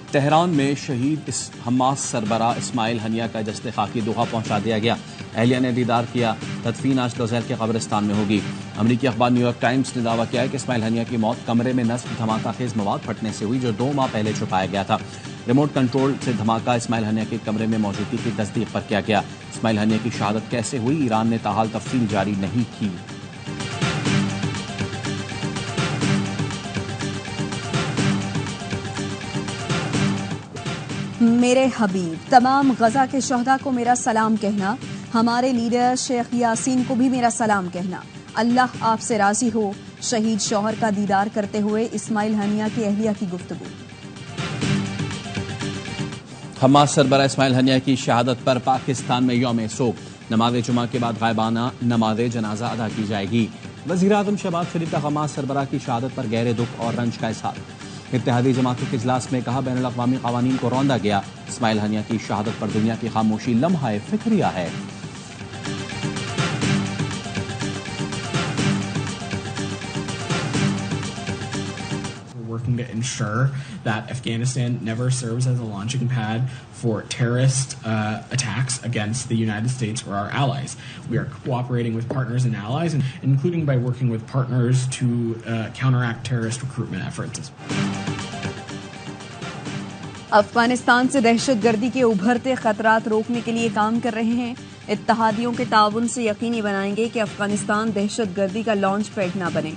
Tehran में शहीद Hamas सरबरा Ismail Haniyeh का जस्ते खाकी दोहा पहुंचा दिया गया। अहलिया ने दीदार किया। तदफीन आज लोज़ैल के कब्रिस्तान में होगी। अमरीकी अखबार न्यूयॉर्क टाइम्स ने दावा किया है कि इस्माइल हनिया की मौत कमरे में नस्ब धमाका खेज मवाद फटने से हुई, जो 2 माह पहले छुपाया गया था। रिमोट कंट्रोल से धमाका इस्माइल हनिया के कमरे में मौजूदगी की तस्दीक पर किया गया। इस्माइल हनिया की शहादत कैसे हुई, ईरान ने ताहाल तफसील जारी नहीं की। मेरे हबीब, तमाम गजा के शहदा को मेरा सलाम कहना, हमारे लीडर शेख यासीन को भी मेरा सलाम कहना। अल्लाह आपसे राजी हो। शहीद शौहर का दीदार करते हुए इस्माइल हनिया की अहलिया की गुफ्तगू। हमास सरबरा इस्माइल हनिया की शहादत पर पाकिस्तान में यौम सोग। नमाज जुमा के बाद गायबाना नमाज जनाजा अदा की जाएगी। वज़ीर आज़म शहबाज शरीफ का हमास सरबरा की शहादत पर गहरे दुख और रंज का इज़हार। इत्तेहादी जमातों के इजलास में कहा, बैनुल अक़वामी क़वानीन को रौंदा गया। इस्माइल हनिया की शहादत पर दुनिया की खामोशी लम्हा फिक्रिया है। Working to ensure that Afghanistan never serves as a launching pad for terrorist attacks against the United States or our allies. We are cooperating with partners and allies, including by working with partners to counteract terrorist recruitment efforts. Afghanistan से दहशतगर्दी के उभरते खतरात रोकने के लिए काम कर रहे हैं। इत्तेहादियों के ताउन से यकीनी बनाएंगे कि अफगानिस्तान दहशतगर्दी का लॉन्च पैड न बने।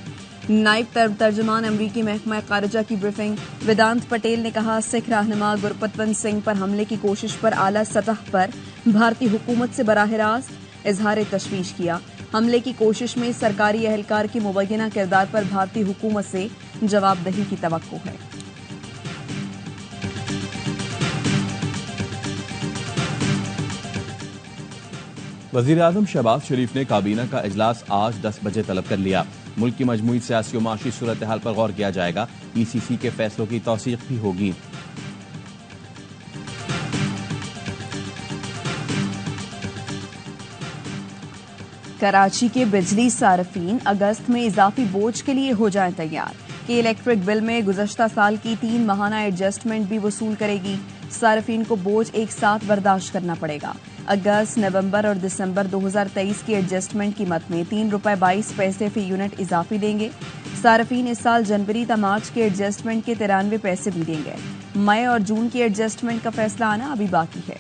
नायब तर्जमान अमरीकी महकमा खारिजा की ब्रीफिंग। वेदांत पटेल ने कहा, सिख रहनुमा गुरपतवंत सिंह पर हमले की कोशिश पर आला सतह पर भारतीय हुकूमत से बराह रास्त इजहार तशवीश किया। हमले की कोशिश में सरकारी एहलकार के मुबैना किरदार पर भारतीय हुकूमत से जवाबदही की तवक्को है। वज़ीर आज़म शहबाज शरीफ ने काबीना का इजलास आज 10 बजे तलब कर लिया। मुल्क की मजमूई सियासी और माशी सूरत हाल पर गौर किया जाएगा। PCC के फैसलों की तौसीक़ भी होगी। कराची के बिजली सार्फिन अगस्त में इजाफी बोझ के लिए हो जाएं तैयार। कि इलेक्ट्रिक बिल में गुज़श्ता साल की 3 माहाना एडजस्टमेंट भी वसूल करेगी। सार्फिन को बोझ एक साथ बर्दाश्त करना पड़ेगा। अगस्त, नवंबर और दिसंबर 2023 की एडजस्टमेंट कीमत में ₹3.22 फी यूनिट इजाफी देंगे। सार्फिन इस साल जनवरी ता मार्च के एडजस्टमेंट के 93 पैसे भी देंगे। मई और जून की एडजस्टमेंट का फैसला आना अभी बाकी है।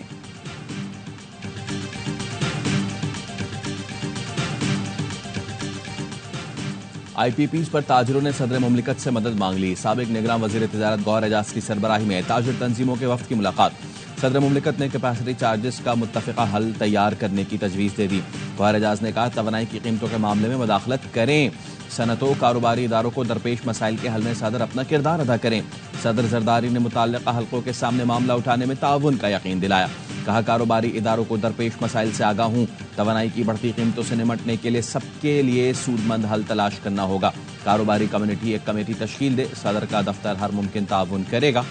IPPs पर ताजरों ने सदर मुमलिकत से मदद मांग ली। साबिक निगरान वज़ीर तिजारत गौहर एजाज की सरबराही में ताजिर तंजीमों के वफ्द की मुलाकात। सदर मुमलिकत ने कैपेसिटी चार्जेस का मुत्तफ़िका हल तैयार करने की तजवीज़ दे दी। गौहर एजाज ने कहा, तवानाई की कीमतों के मामले में मदाखलत करें। सनतों कारोबारी इदारों को दरपेश मसाइल के हल में सदर अपना किरदार अदा करें। सदर जरदारी ने मुताल्लिका हल्कों के सामने मामला उठाने में ताउन का यकीन दिलाया। कहा, कारोबारी इदारों को दरपेश मसाइल से आगाह हूं। तवानाई की बढ़ती कीमतों से निमटने के लिए सबके लिए सूदमंद हल तलाश करना होगा। कारोबारी कम्युनिटी एक कमेटी तश्कील दे। सदर का दफ्तर हर मुमकिन ताउन करेगा।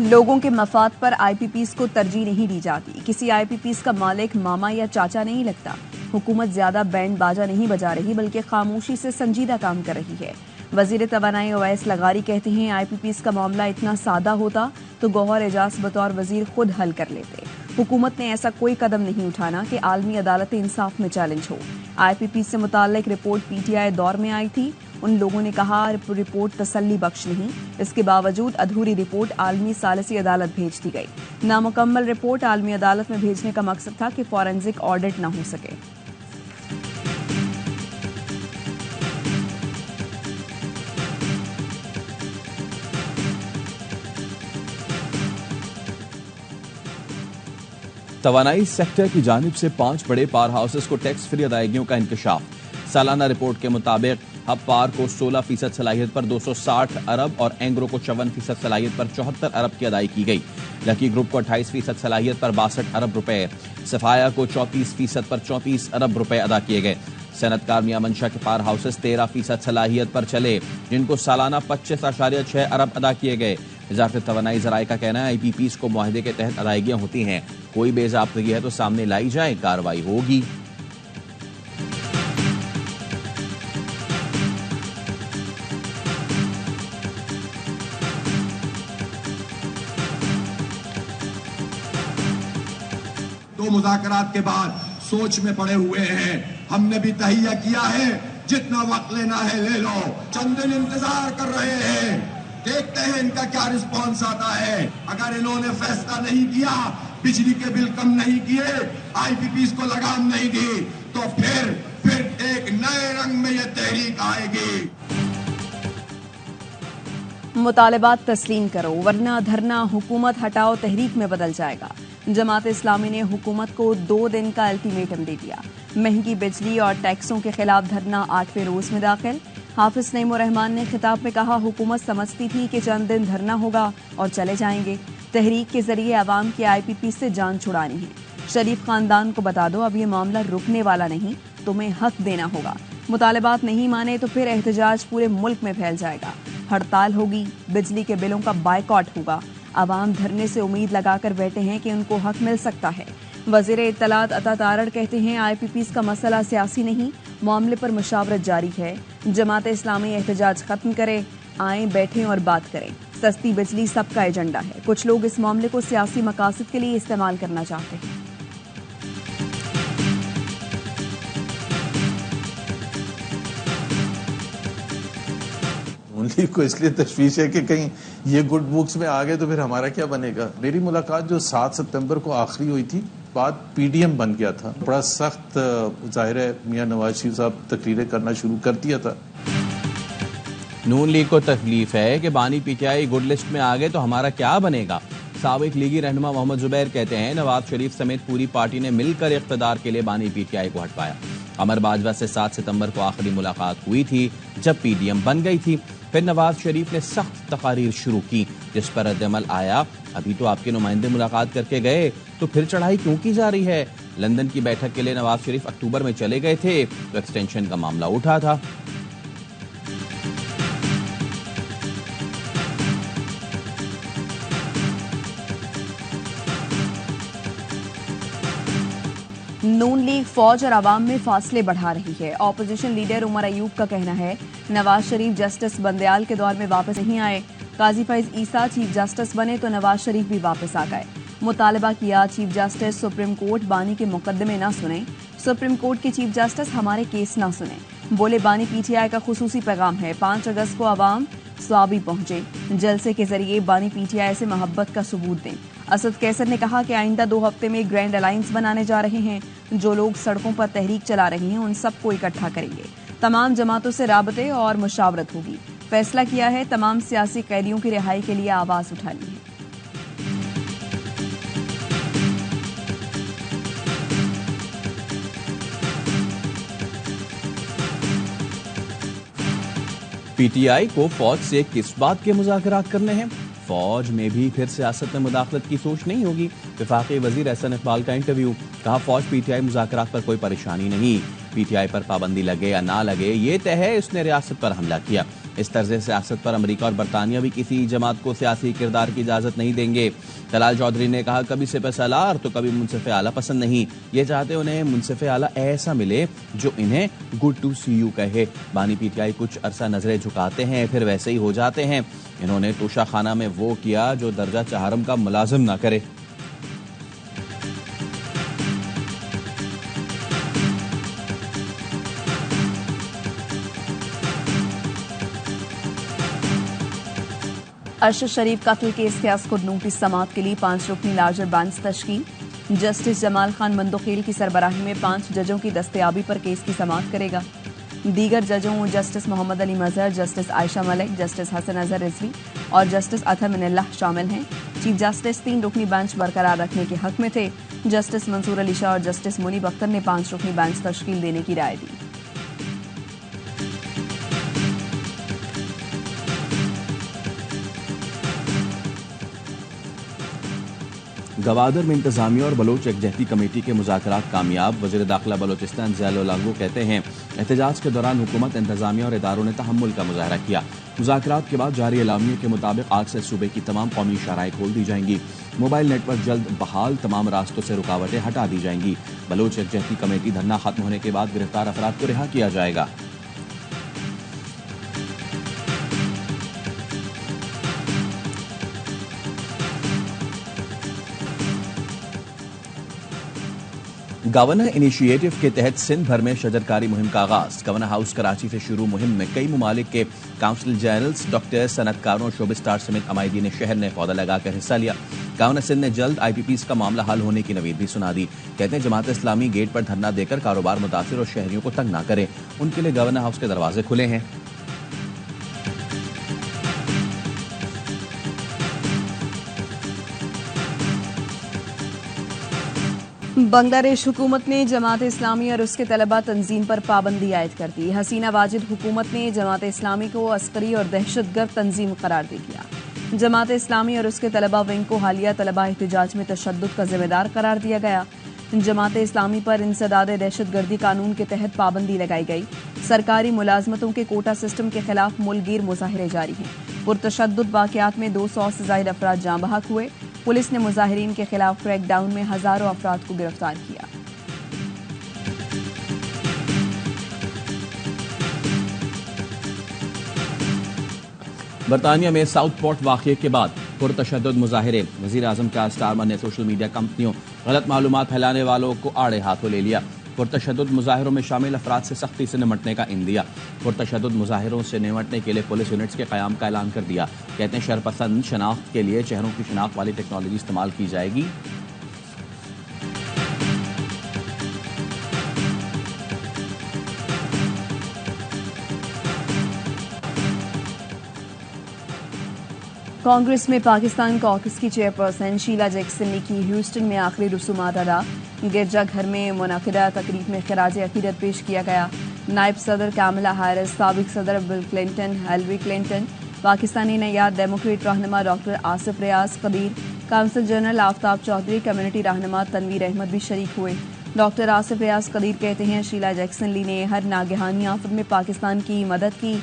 लोगों के मफाद पर IPPs को तरजीह नहीं दी जाती। किसी IPPs का मालिक मामा या चाचा नहीं लगता। हुकूमत ज्यादा बैंड बाजा नहीं बजा रही, बल्कि खामोशी से संजीदा काम कर रही है। वजीर तवानाई ओवैस लगारी कहते हैं, IPPs का मामला इतना सादा होता तो गौहर एजाज बतौर वजीर खुद हल कर लेते। हुकूमत ने ऐसा कोई कदम नहीं उठाना कि आलमी अदालत इंसाफ में चैलेंज हो। IPPs से मुताल्लिक रिपोर्ट PTI दौर में आई थी। उन लोगों ने कहा, रिपोर्ट तसल्ली बख्श नहीं। इसके बावजूद अधूरी रिपोर्ट आलमी सालिसी अदालत भेज दी गई। नामुकम्मल रिपोर्ट आलमी अदालत में भेजने का मकसद था कि फॉरेंसिक ऑडिट न हो सके। तवानाई सेक्टर की जानिब से 5 बड़े पावर हाउसेस को टैक्स फ्री अदायगियों का इंकशाफ। सालाना रिपोर्ट के मुताबिक हब पार को 16% सलाहियत पर 260 अरब और एंग्रो को 54% सलाहियत पर 74 अरब की अदाई की गई। लकी ग्रुप को 28% सलाहियत पर 62 अरब रुपए, सफाया को 34% पर 34 अरब रुपए अदा किए गए। सनतकार मियां मंशा के पावर हाउसेस 13% सलाहियत पर चले, जिनको सालाना 25.6 अरब अदा किए गए। वज़ारत तवानाई ज़राए का कहना है IPPs को मुआहदे के तहत अदायगियां होती हैं, कोई बेज़ाब्तगी है तो सामने लाई जाए, कार्रवाई होगी। दो मुज़ाकरात के बाद सोच में पड़े हुए हैं। हमने भी तहिया किया है, जितना वक्त लेना है ले लो। चंद दिन इंतजार कर रहे हैं, देखते हैं इनका क्या रिस्पॉन्स आता है। अगर इन्होंने फैसला नहीं किया, बिजली के बिल कम नहीं किए, IPPs को लगाम नहीं दी, तो फिर एक नए रंग में ये तहरीक आएगी। मुतालिबात तस्लीम करो वरना धरना हुकूमत हटाओ तहरीक में बदल जाएगा। जमात इस्लामी ने हुकूमत को 2 दिन का अल्टीमेटम दे दिया। महंगी बिजली और टैक्सों के खिलाफ धरना 8वें रोज में दाखिल। हाफिज नईम रहमान ने खिताब में कहा, हुकूमत समझती थी कि चंद दिन धरना होगा और चले जाएंगे। तहरीक के जरिए आवाम की IPP से जान छुड़ानी है। शरीफ खानदान को बता दो, अब ये मामला रुकने वाला नहीं, तुम्हें हक देना होगा। मुतालिबात नहीं माने तो फिर एहतजाज पूरे मुल्क में फैल जाएगा। हड़ताल होगी, बिजली के बिलों का बायकॉट होगा। आवाम धरने से उम्मीद लगाकर बैठे हैं कि उनको हक मिल सकता है। वज़ीर इत्तलात अता तारड़ कहते हैं, IPPs का मसला सियासी नहीं, मामले पर मुशावरत जारी है। जमात इस्लामी एहतजाज खत्म करे, आए बैठें और बात करें। सस्ती बिजली सबका एजेंडा है। कुछ लोग इस मामले को सियासी मकासद के लिए इस्तेमाल करना चाहते हैं। लीग को इसलिए तशवीश है कि कहीं ये गुड बुक्स में आ गए तो फिर हमारा क्या बनेगा। मेरी मुलाकात जो 7 सितंबर को आखिरी हुई थी, बाद PDM बन गया था। बड़ा सख्त जाहिर है मियां नवाज शरीफ साहब तकरीरें करना शुरू कर दिया था। नून लीग को तकलीफ है कि बानी PTI गुड लिस्ट में आ गए तो हमारा क्या बनेगा। साबिक लीगी रहनुमा मोहम्मद जुबैर कहते हैं, नवाज शरीफ समेत पूरी पार्टी ने मिलकर इख्तिदार के लिए बानी PTI को हटवाया। अमर बाजवा से 7 सितंबर को आखिरी मुलाकात हुई थी जब PDM बन गई थी। फिर नवाज शरीफ ने सख्त तकारीर शुरू की जिस पर रद्दमल आया, अभी तो आपके नुमाइंदे मुलाकात करके गए तो फिर चढ़ाई क्यों की जा रही है। लंदन की बैठक के लिए नवाज शरीफ अक्टूबर में चले गए थे तो एक्सटेंशन का मामला उठा था। नून लीग फौज और आवाम में फासले बढ़ा रही है। ऑपोजिशन लीडर उमर अयूब का कहना है, नवाज शरीफ जस्टिस बंदयाल के दौर में वापस नहीं आए। काजी फैज ईसा चीफ जस्टिस बने तो नवाज शरीफ भी वापस आ गए। मुतालबा किया, चीफ जस्टिस सुप्रीम कोर्ट बानी के मुकदमे न सुने। सुप्रीम कोर्ट के चीफ जस्टिस हमारे केस न सुने। बोले, बानी PTI का खुसूसी पैगाम है। 5 अगस्त को आवाम स्वाबी पहुंचे, जलसे के जरिए बानी PTI से मोहब्बत का सबूत दें। असद कैसर ने कहा कि आइंदा 2 हफ्ते में ग्रैंड अलायंस बनाने जा रहे हैं। जो लोग सड़कों पर तहरीक चला रहे हैं उन सबको इकट्ठा करेंगे। तमाम जमातों से राबते और मुशावरत होगी। फैसला किया है, तमाम सियासी कैदियों की रिहाई के लिए आवाज उठानी है। PTI को फौज से किस बात के मुज़ाकरात करने हैं। फौज में भी फिर सियासत में मुदाखलत की सोच नहीं होगी। वफाकी वजीर एहसन इकबाल का इंटरव्यू, कहा फौज PTI मुज़ाकरात पर कोई परेशानी नहीं। PTI पर पाबंदी लगे या ना लगे ये तय है, इसने रियासत पर हमला किया। इस तर्ज सियासत पर अमेरिका और बरतानिया भी किसी जमात को सियासी किरदार की इजाज़त नहीं देंगे। तलाल चौधरी ने कहा, कभी सिपह सालार तो कभी मुनसिफ आला पसंद नहीं। ये चाहते उन्हें मुनसिफ आला ऐसा मिले जो इन्हें गुड टू सी यू कहे। बानी PTI कुछ अरसा नजरें झुकाते हैं फिर वैसे ही हो जाते हैं। इन्होंने तोशा खाना में वो किया जो दर्जा चहारम का मुलाजिम ना करे। अरशद शरीफ कत्ल केस के असकुद नोटिस समाअत के लिए 5 रुकनी लार्जर बेंच तश्कील। जस्टिस जमाल खान मंदोखेल की सरबराही में 5 जजों की दस्तयाबी पर केस की समाअत करेगा। दीगर जजों जस्टिस मोहम्मद अली मजहर, जस्टिस आयशा मलिक, जस्टिस हसन अजहर रिजवी और जस्टिस अतहर मिनल्लाह शामिल हैं। चीफ जस्टिस 3 रुकनी बेंच बरकरार रखने के हक में थे। जस्टिस मंसूर अली शाह और जस्टिस मुनीब अख्तर ने 5 रुकनी बेंच तश्कील देने की राय दी। गवादर में इंतजामिया और बलोच एकजहती कमेटी के मुज़ाकरात कामयाब। वज़ीर दाखिला बलोचिस्तान ज़ियाउल लागो कहते हैं, एहतजाज के दौरान हुकूमत, इंतजामिया और इदारों ने तहम्मुल का मुजाहरा किया। मुज़ाकरात के बाद जारी एलामिये के मुताबिक आज से सूबे की तमाम कौमी शराइ खोल दी जाएंगी। मोबाइल नेटवर्क जल्द बहाल, तमाम रास्तों से रुकावटें हटा दी जाएंगी। बलोच यकजहती कमेटी धरना खत्म होने के बाद गिरफ्तार अफराद को रिहा किया जाएगा। गवर्नर इनिशिएटिव के तहत सिंध भर में शजरकारी मुहिम का आगाज। गवर्नर हाउस कराची से शुरू मुहिम में कई ममालिक के काउंसिल जनरल्स, डॉक्टर्स, सनतकारों, शोबे स्टार समेत अमायदीन शहर ने पौधा लगाकर हिस्सा लिया। गवर्नर सिंध ने जल्द IPPs का मामला हल होने की नवीद भी सुना दी। कहते हैं जमात इस्लामी गेट पर धरना देकर कारोबार मुतासिर और शहरियों को तंग न करे, उनके लिए गवर्नर हाउस के दरवाजे खुले हैं। बांग्लादेश हुकूमत ने जमात इस्लामी और उसके तलबा तंजीम पर पाबंदी आयद कर दी। हसीना वाजिद हुकूमत ने जमात इस्लामी को अस्करी और दहशतगर्द तंजीम करार दे दिया। जमात इस्लामी और उसके तलबा विंग को हालिया तलबा एहतजाज में तशद्दुद का जिम्मेदार करार दिया गया। जमात इस्लामी पर इंसदाद दहशतगर्दी कानून के तहत पाबंदी लगाई गई। सरकारी मुलाजमतों के कोटा सिस्टम के खिलाफ मुल्कगीर मुजाहिरे जारी हैं। पुरतशद्दुद वाकयात में 200 से ज्यादा अफराद जाँ बहक हुए। पुलिस ने मुजाहिरीन के खिलाफ क्रैकडाउन में हजारों अफराद को गिरफ्तार किया। बरतानिया में साउथ पोर्ट वाक़ये के बाद पुरतशद्दुद मुजाहिरे। वज़ीर आज़म का स्टारमर ने सोशल मीडिया कंपनियों गलत मालूमात फैलाने वालों को आड़े हाथों ले लिया। पुरतशद्दुद मुजाहिरों में शामिल अफराद से सख्ती से निमटने का इंदिया। पुरतशद्दुद मुजाहिरों से निमटने के लिए पुलिस यूनिट्स के क़याम का ऐलान कर दिया। कहते हैं शरपसंद शनाख्त के लिए चेहरों की शनाख्त वाली टेक्नोलॉजी इस्तेमाल की जाएगी। कांग्रेस में पाकिस्तान कॉकस की चेयरपर्सन शीला जैक्सन ने की ह्यूस्टन में आखिरी रसूमात अदा। गिरजाघर में मुनाकिदा तकरीब में खिराज अकीदत पेश किया गया। नायब सदर कामला हारिस, साबिक सदर Bill Clinton, Hillary Clinton, Pakistani नयाद डेमोक्रेट रहनुमा doctor Asif Riaz Qadeer, council general Aftab Chaudhry, community रहनुमा तनवीर अहमद भी शरीक हुए। डॉक्टर आसिफ रियाज कदीर कहते हैं शीला जैक्सन ली ने हर नागहानी आफत में पाकिस्तान की मदद की।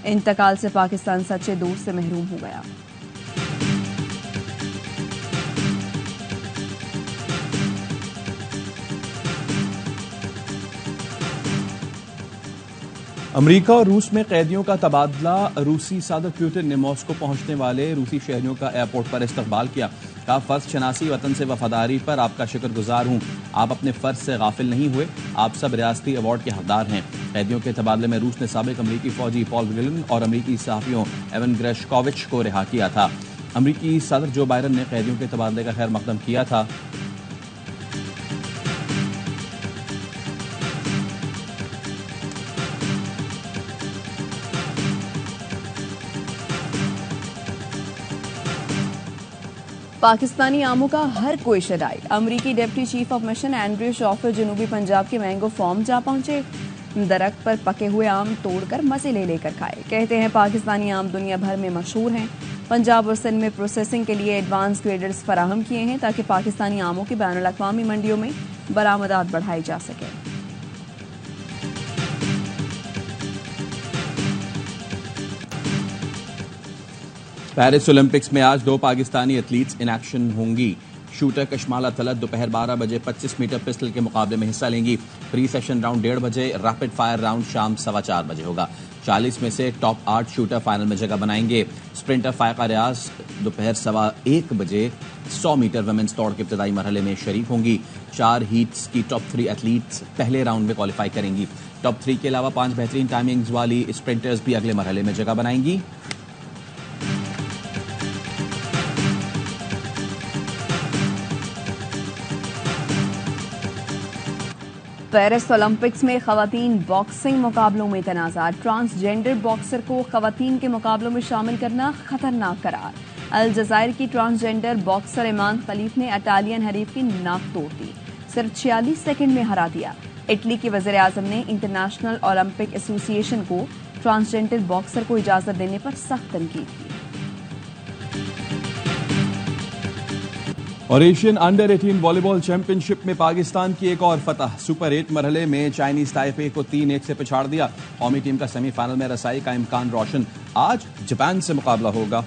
इंतकाल से पाकिस्तान सच्चे दोस्त से महरूम हो गया। अमेरिका और रूस में कैदियों का तबादला। रूसी सदर पुतिन ने मॉस्को पहुंचने वाले रूसी शहरियों का एयरपोर्ट पर इस्तकबाल किया। कहा फर्ज शनासी, वतन से वफादारी पर आपका शुक्रगुजार हूं। आप अपने फर्ज से गाफिल नहीं हुए। आप सब रियासती अवार्ड के हकदार हैं। कैदियों के तबादले में रूस ने साबिक अमरीकी फौजी पॉल विगलन और अमरीकी सहाफियों एवन ग्रेशकोविच को रिहा किया था। अमरीकी सदर जो बाइडन ने कैदियों के तबादले का खैर मकदम किया था। पाकिस्तानी आमों का हर कोई शदाई। अमरीकी deputy chief of mission Andrew Schofer जनूबी पंजाब के मैंगो फार्म जा पहुंचे। दरख्त पर पके हुए आम तोड़कर मजे ले लेकर खाए। कहते हैं पाकिस्तानी आम दुनिया भर में मशहूर हैं। पंजाब और सिंध में प्रोसेसिंग के लिए एडवांस ग्रेडर्स फराहम किए हैं ताकि पाकिस्तानी आमों की बैनुल अक़वामी मंडियों में बरामदात बढ़ाई जा सके। पेरिस ओलंपिक्स में आज 2 पाकिस्तानी एथलीट्स इन एक्शन होंगी। शूटर कशमाला तलत दोपहर 12 बजे 25 मीटर पिस्टल के मुकाबले में हिस्सा लेंगी। प्री सेशन राउंड 1:30 बजे, रैपिड फायर राउंड शाम 4:15 बजे होगा। 40 में से टॉप 8 शूटर फाइनल में जगह बनाएंगे। स्प्रिंटर फायका रियाज दोपहर 1:15 बजे 100 मीटर वुमेन्स दौड़ के इब्तदाई मरहले में शरीक होंगी। 4 हीट्स की टॉप 3 एथलीट्स पहले राउंड में क्वालिफाई करेंगी। टॉप 3 के अलावा 5 बेहतरीन टाइमिंग्स वाली स्प्रिंटर्स भी अगले मरहले में जगह बनाएंगी। पेरिस ओलंपिक्स में खवातीन बॉक्सिंग मुकाबलों में तनाज़ा। ट्रांसजेंडर बॉक्सर को खवातीन के मुकाबलों में शामिल करना खतरनाक करार। अल जज़ायर की ट्रांसजेंडर बॉक्सर ईमान खलीफ ने इटालियन हरीफ की नाक तोड़ दी। सिर्फ 46 सेकंड में हरा दिया। इटली के वज़ीर आज़म ने इंटरनेशनल ओलंपिक एसोसिएशन को ट्रांसजेंडर बॉक्सर को इजाज़त देने पर सख्त तनकीद की। और एशियन अंडर 18 वॉलीबॉल चैंपियनशिप में पाकिस्तान की एक और फतह। सुपर 8 मरहले में चाइनीज ताइपे को 3-1 से पिछाड़ दिया। कौमी टीम का सेमीफाइनल में रसाई का इम्कान रोशन। आज जापान से मुकाबला होगा।